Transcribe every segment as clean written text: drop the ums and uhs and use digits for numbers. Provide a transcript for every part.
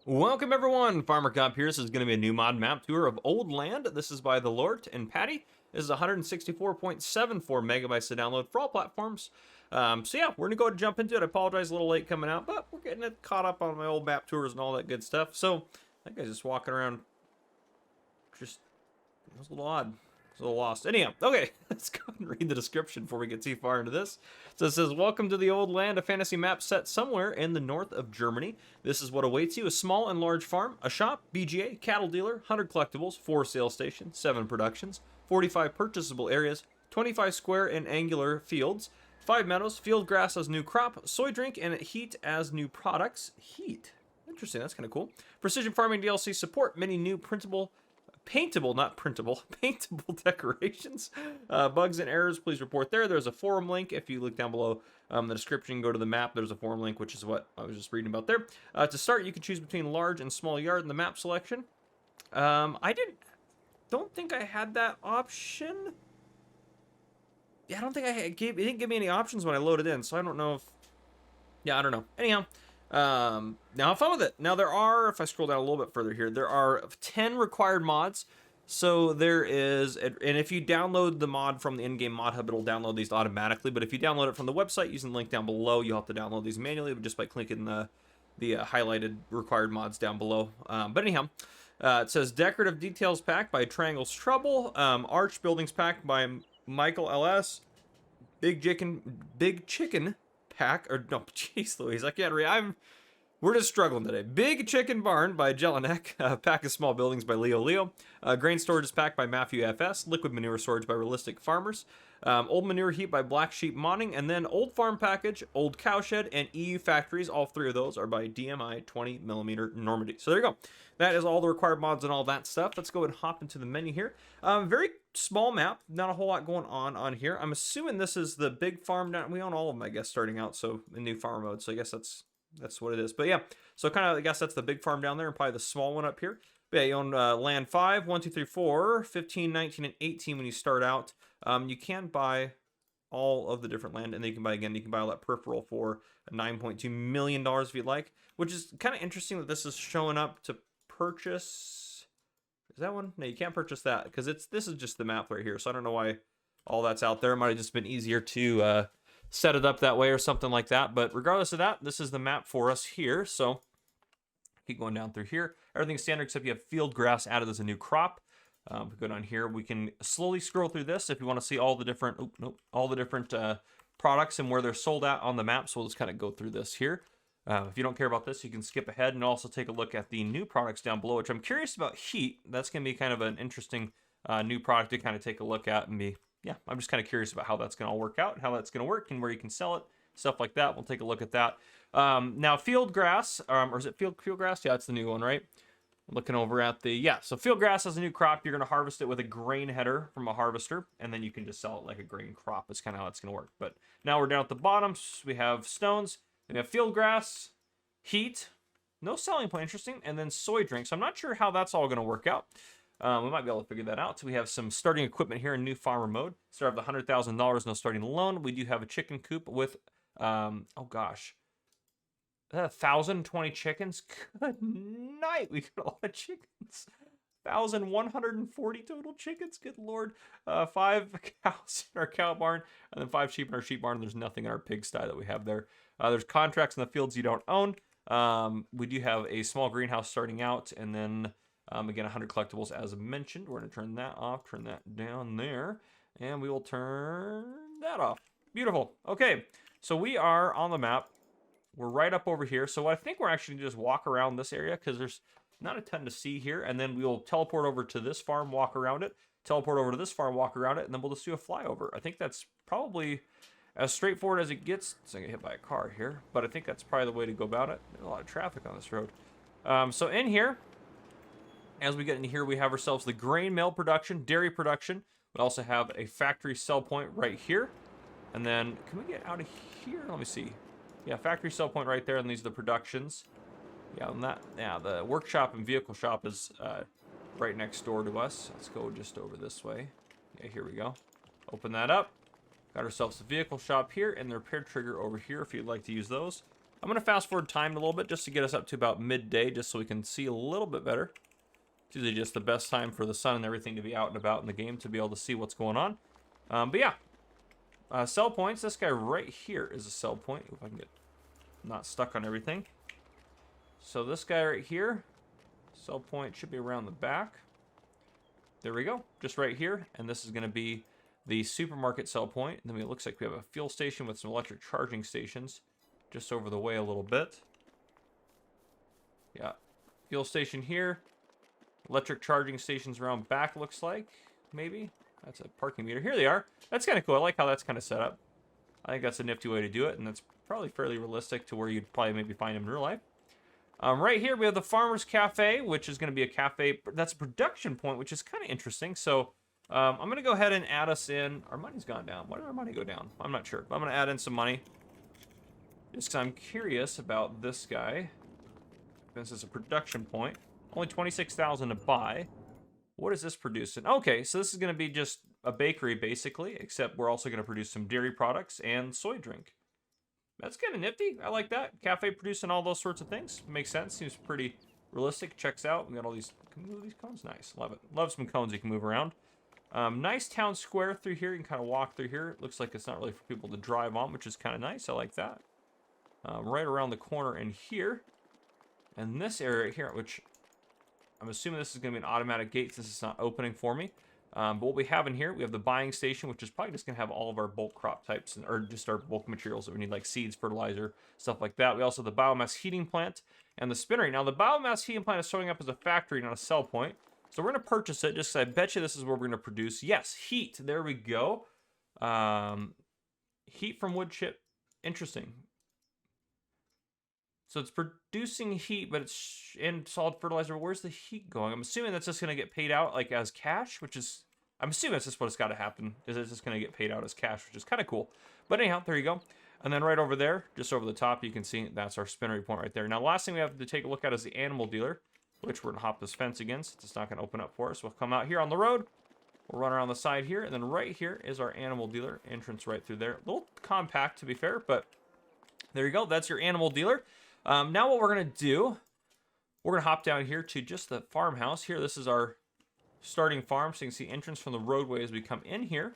Welcome everyone, Farmer Cop here. This is going to be a new mod map tour of Old Land. This is by the Lort and Patty. This is 164.74 megabytes to download for all platforms. So yeah, we're going to go ahead and jump into it. I apologize, a little late coming out, but we're getting it caught up on my old map tours and all that good stuff. So that guy's just walking around, just, it was a little odd. A little lost. Anyhow, okay, let's go and read the description before we get too far into this. So it says, welcome to the Old Land, a fantasy map set somewhere in the north of Germany. This is what awaits you: a small and large farm, a shop, BGA, cattle dealer, 100 collectibles, 4 sales stations, 7 productions, 45 purchasable areas, 25 square and angular fields, 5 meadows, field grass as new crop, soy drink, and heat as new products. Heat? Interesting, that's kind of cool. Precision farming DLC support, many new paintable, not printable, paintable decorations. Bugs and errors, please report there. There's a forum link. If you look down below the description, go to the map. There's a forum link, which is what I was just reading about there. To start, you can choose between large and small yard in the map selection. Don't think I had that option. Yeah, I don't think it didn't give me any options when I loaded in, so I don't know if, yeah, I don't know. Anyhow, now have fun with it. Now there are, if I scroll down a little bit further here, there are 10 required mods. So there is, and if you download the mod from the in-game mod hub, it'll download these automatically. But if you download it from the website using the link down below, you'll have to download these manually just by clicking the highlighted required mods down below. But anyhow, it says Decorative Details Pack by Triangle's Trouble, Arch Buildings Pack by Michael LS, Big Chicken Pack, or no, jeez Louise, I can't read. We're just struggling today. Big Chicken Barn by Jelinek, Pack of Small Buildings by Leo, Grain Storage Pack by Matthew FS, Liquid Manure Storage by Realistic Farmers, Old Manure Heap by Black Sheep Modding, and then Old Farm Package, Old Cowshed, and EU Factories. All 3 of those are by DMI 20mm Normandy. So there you go. That is all the required mods and all that stuff. Let's go and hop into the menu here. Very small map, not a whole lot going on here. I'm assuming this is the big farm down. We own all of them, I guess, starting out, so in new farm mode. So I guess that's what it is. But yeah, so kind of, I guess that's the big farm down there and probably the small one up here. But yeah, you own land 5, 1, 2, 3, 4, 15, 19, and 18 when you start out. You can buy all of the different land, and then you can buy all that peripheral for $9.2 million if you'd like, which is kind of interesting that this is showing up to purchase. Is that one? No, you can't purchase that because this is just the map right here. So I don't know why all that's out there. It might have just been easier to set it up that way or something like that. But regardless of that, this is the map for us here. So keep going down through here. Everything's standard except you have field grass added as a new crop. If we go down here, we can slowly scroll through this if you want to see all the different, products and where they're sold at on the map. So we'll just kind of go through this here. If you don't care about this, you can skip ahead and also take a look at the new products down below, which I'm curious about. Heat. That's going to be kind of an interesting new product to kind of take a look at and be, yeah, I'm just kind of curious about how that's going to all work out and how that's going to work and where you can sell it, stuff like that. We'll take a look at that. Now, field grass, or is it field grass? Yeah, it's the new one, right? Looking over at the, yeah, so field grass as a new crop. You're going to harvest it with a grain header from a harvester, and then you can just sell it like a grain crop. That's kind of how it's going to work. But now we're down at the bottom. We have stones. We have field grass, heat, no selling point, interesting, and then soy drink. So I'm not sure how that's all going to work out. We might be able to figure that out. So we have some starting equipment here in new farmer mode. Start with $100,000, no starting loan. We do have a chicken coop with, oh gosh, 1,020 chickens. Good night. We got a lot of chickens. 1,140 total chickens. Good Lord. 5 cows in our cow barn, and then 5 sheep in our sheep barn. There's nothing in our pigsty that we have there. There's contracts in the fields you don't own. We do have a small greenhouse starting out, and then again, 100 collectibles as mentioned. We're going to turn that off, turn that down there, and we will turn that off. Beautiful. Okay, so we are on the map. We're right up over here. So I think we're actually just walk around this area because there's not a ton to see here, and then we'll teleport over to this farm, walk around it, teleport over to this farm, walk around it, and then we'll just do a flyover. I think that's probably as straightforward as it gets. It's going to get hit by a car here, but I think that's probably the way to go about it. There's a lot of traffic on this road. So in here, as we get in here, we have ourselves the grain mill production, dairy production. We also have a factory sell point right here. And then, can we get out of here? Let me see. Yeah, factory sell point right there, and these are the productions. Yeah, and that, yeah, the workshop and vehicle shop is right next door to us. Let's go just over this way. Yeah, here we go. Open that up. Got ourselves a vehicle shop here and the repair trigger over here if you'd like to use those. I'm going to fast forward time a little bit just to get us up to about midday, just so we can see a little bit better. It's usually just the best time for the sun and everything to be out and about in the game to be able to see what's going on. But yeah, sell points. This guy right here is a sell point. If I can get not stuck on everything. So this guy right here, sell point should be around the back. There we go, just right here. And this is going to be the supermarket sell point. And then it looks like we have a fuel station with some electric charging stations just over the way a little bit. Yeah, fuel station here. Electric charging stations around back, looks like. Maybe. That's a parking meter. Here they are. That's kind of cool. I like how that's kind of set up. I think that's a nifty way to do it, and that's probably fairly realistic to where you'd probably maybe find them in real life. Right here, we have the Farmer's Cafe, which is going to be a cafe. That's a production point, which is kind of interesting. So I'm going to go ahead and add us in. Our money's gone down. Why did our money go down? I'm not sure. But I'm going to add in some money. Just because I'm curious about this guy. This is a production point. Only 26,000 to buy. What is this producing? Okay, so this is going to be just a bakery, basically, except we're also going to produce some dairy products and soy drink. That's kind of nifty. I like that. Cafe producing all those sorts of things. Makes sense. Seems pretty realistic. Checks out. We got all these. Can we move these cones? Nice. Love it. Love some cones you can move around. Nice town square through here. You can kind of walk through here. It looks like it's not really for people to drive on, which is kind of nice. I like that. Right around the corner in here. And this area here, which I'm assuming this is going to be an automatic gate since it's not opening for me. But what we have in here, we have the buying station, which is probably just going to have all of our bulk crop types, or just our bulk materials that we need, like seeds, fertilizer, stuff like that. We also have the biomass heating plant and the spinnery. Now, the biomass heating plant is showing up as a factory, not a sell point. So we're going to purchase it, just because I bet you this is where we're going to produce. Yes, heat. There we go. Heat from wood chip. Interesting. So it's producing heat, but it's in solid fertilizer. Where's the heat going? I'm assuming that's just going to get paid out like as cash, which is, I'm assuming that's just what's got to happen, is it's just going to get paid out as cash, which is kind of cool. But anyhow, there you go. And then right over there, just over the top, you can see that's our spinnery point right there. Now, last thing we have to take a look at is the animal dealer, which we're going to hop this fence again since it's not going to open up for us. We'll come out here on the road. We'll run around the side here. And then right here is our animal dealer entrance right through there. A little compact, to be fair, but there you go. That's your animal dealer. Now what we're going to do, we're going to hop down here to just the farmhouse. Here, this is our starting farm. So you can see entrance from the roadway as we come in here.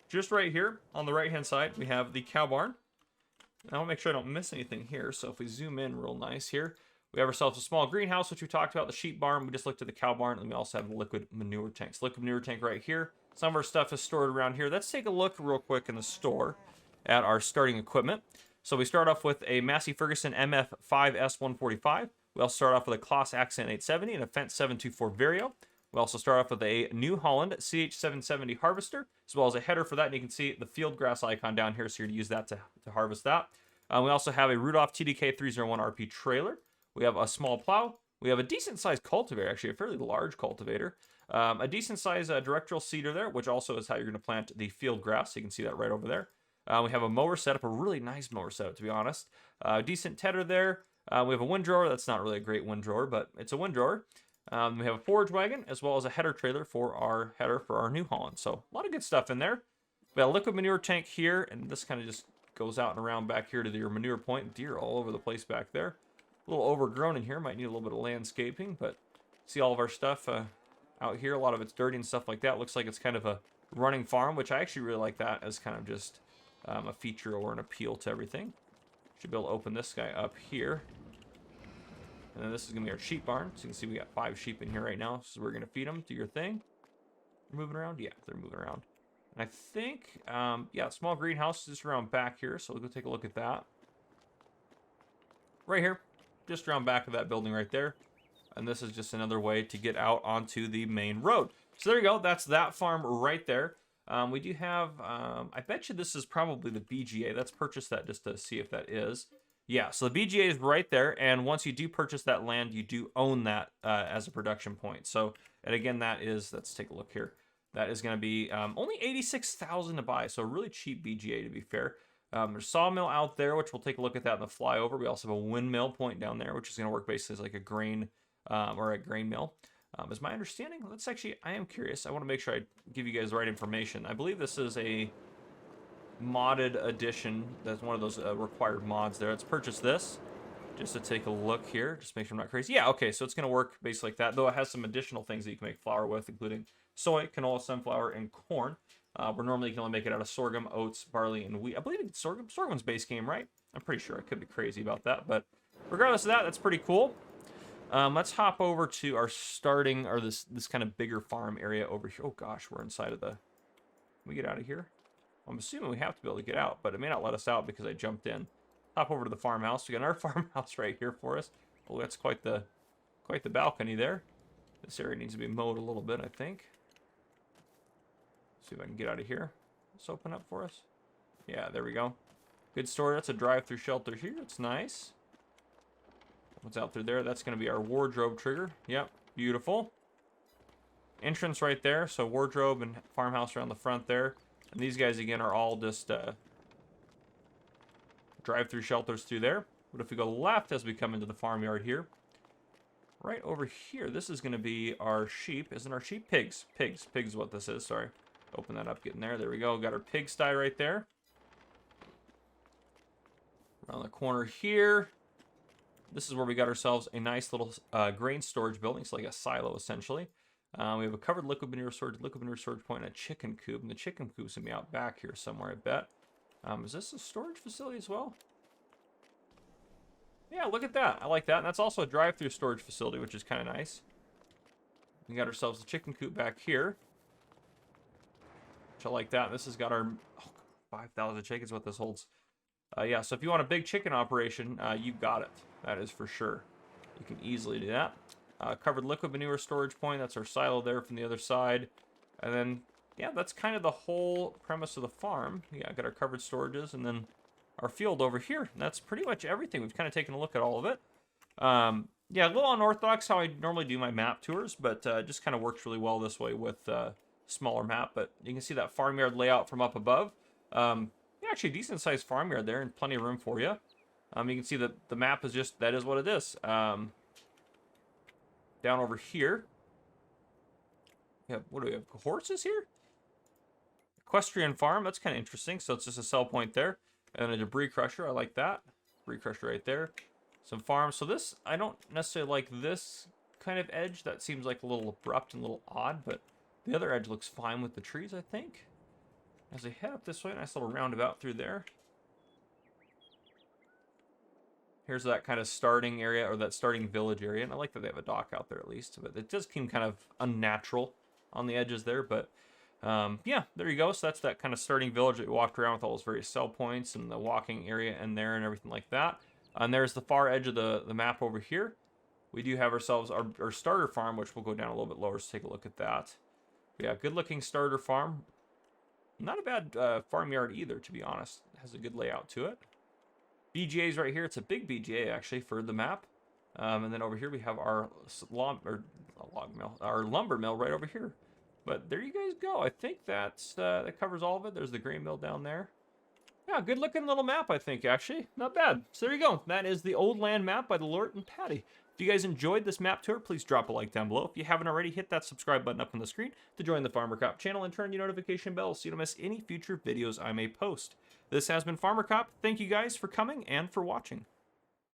Just right here on the right-hand side, we have the cow barn. Now I'll make sure I don't miss anything here. So if we zoom in real nice here, we have ourselves a small greenhouse, which we talked about, the sheep barn. We just looked at the cow barn, and we also have the liquid manure tanks. Liquid manure tank right here. Some of our stuff is stored around here. Let's take a look real quick in the store at our starting equipment. So we start off with a Massey Ferguson MF5S145. We also start off with a Kloss Accent 870 and a Fendt 724 Vario. We also start off with a New Holland CH770 harvester, as well as a header for that. And you can see the field grass icon down here, so you're going to use that to harvest that. We also have a Rudolph TDK 301 RP trailer. We have a small plow. We have a decent-sized cultivator, actually, a fairly large cultivator. A decent-sized directional seeder there, which also is how you're going to plant the field grass. So you can see that right over there. We have a mower setup, a really nice mower setup, to be honest. Decent tedder there. We have a windrower. That's not really a great windrower, but it's a windrower. We have a forage wagon, as well as a header trailer for our header for our New Holland. So a lot of good stuff in there. We got a liquid manure tank here, and this kind of just goes out and around back here to your manure point. Deer all over the place back there. A little overgrown in here. Might need a little bit of landscaping, but see all of our stuff out here. A lot of it's dirty and stuff like that. Looks like it's kind of a running farm, which I actually really like that as kind of just a feature or an appeal to everything. Should be able to open this guy up here. And then this is going to be our sheep barn. So you can see we got 5 sheep in here right now. So we're going to feed them. Do your thing. They're moving around? Yeah, they're moving around. And I think, yeah, small greenhouse just around back here. So we'll go take a look at that. Right here. Just around back of that building right there. And this is just another way to get out onto the main road. So there you go. That's that farm right there. We do have, I bet you this is probably the BGA. Let's purchase that just to see if that is. Yeah, so the BGA is right there. And once you do purchase that land, you do own that as a production point. So, and again, that is, let's take a look here. That is going to be only $86,000 to buy. So a really cheap BGA, to be fair. There's a sawmill out there, which we'll take a look at that in the flyover. We also have a windmill point down there, which is going to work basically as like a grain or a grain mill. Is my understanding? Let's actually, I am curious. I want to make sure I give you guys the right information. I believe this is a modded edition. That's one of those required mods there. Let's purchase this just to take a look here. Just make sure I'm not crazy. Yeah, okay, so it's going to work basically like that, though it has some additional things that you can make flour with, including soy, canola, sunflower, and corn. Where normally you can only make it out of sorghum, oats, barley, and wheat. I believe it's sorghum. Sorghum's base game, right? I'm pretty sure. I could be crazy about that, but regardless of that, that's pretty cool. Let's hop over to our starting, or this kind of bigger farm area over here. Oh gosh, we're inside of the... Can we get out of here? I'm assuming we have to be able to get out, but it may not let us out because I jumped in. Hop over to the farmhouse. We got another farmhouse right here for us. Oh, that's quite the balcony there. This area needs to be mowed a little bit, I think. See if I can get out of here. Let's open up for us. Yeah, there we go. Good story. That's a drive-through shelter here. It's nice. What's out through there? That's going to be our wardrobe trigger. Yep, beautiful. Entrance right there. So wardrobe and farmhouse around the front there. And these guys, again, are all just drive-through shelters through there. But if we go left as we come into the farmyard here, right over here, this is going to be our sheep. Isn't our sheep? Pigs. Pigs is what this is. Sorry. Open that up, get in there. There we go. Got our pigsty right there. Around the corner here, this is where we got ourselves a nice little grain storage building. It's like a silo, essentially. We have a covered liquid manure storage point, and a chicken coop. And the chicken coop's going to be out back here somewhere, I bet. Is this a storage facility as well? Yeah, look at that. I like that. And that's also a drive-through storage facility, which is kind of nice. We got ourselves a chicken coop back here. Which I like that. This has got our 5,000 chickens, what this holds. Yeah, so if you want a big chicken operation, you got it. That is for sure. You can easily do that. Covered liquid manure storage point. That's our silo there from the other side. And then, yeah, that's kind of the whole premise of the farm. Yeah, got our covered storages and then our field over here. And that's pretty much everything. We've kind of taken a look at all of it. Yeah, a little unorthodox how I normally do my map tours, but just kind of works really well this way with smaller map. But you can see that farmyard layout from up above. Yeah, actually a decent sized farmyard there and plenty of room for you. You can see that the map is just, that is what it is. Down over here, yeah, what do we have? Horses here? Equestrian farm, that's kind of interesting. So it's just a sell point there. And a debris crusher, I like that. Debris crusher right there. Some farms. So this, I don't necessarily like this kind of edge. That seems like a little abrupt and a little odd, but the other edge looks fine with the trees, I think. As I head up this way, nice little roundabout through there. Here's that kind of starting area, or that starting village area. And I like that they have a dock out there at least, but it does seem kind of unnatural on the edges there. But yeah, there you go. So that's that kind of starting village that we walked around with all those various sell points and the walking area in there and everything like that. And there's the far edge of the map over here. We do have ourselves our starter farm, which we'll go down a little bit lower to take a look at that. Yeah, good looking starter farm. Not a bad farmyard either, to be honest. It has a good layout to it. BGA's right here. It's a big BGA, actually, for the map. And then over here we have our lumber mill right over here. But there you guys go. I think that's that covers all of it. There's the grain mill down there. Yeah, good looking little map, I think, actually. Not bad. So there you go. That is the Old Land map by the Lort and Patty. If you guys enjoyed this map tour, please drop a like down below. If you haven't already, hit that subscribe button up on the screen to join the Farmer Cop channel and turn your notification bell so you don't miss any future videos I may post. This has been Farmer Cop. Thank you guys for coming and for watching.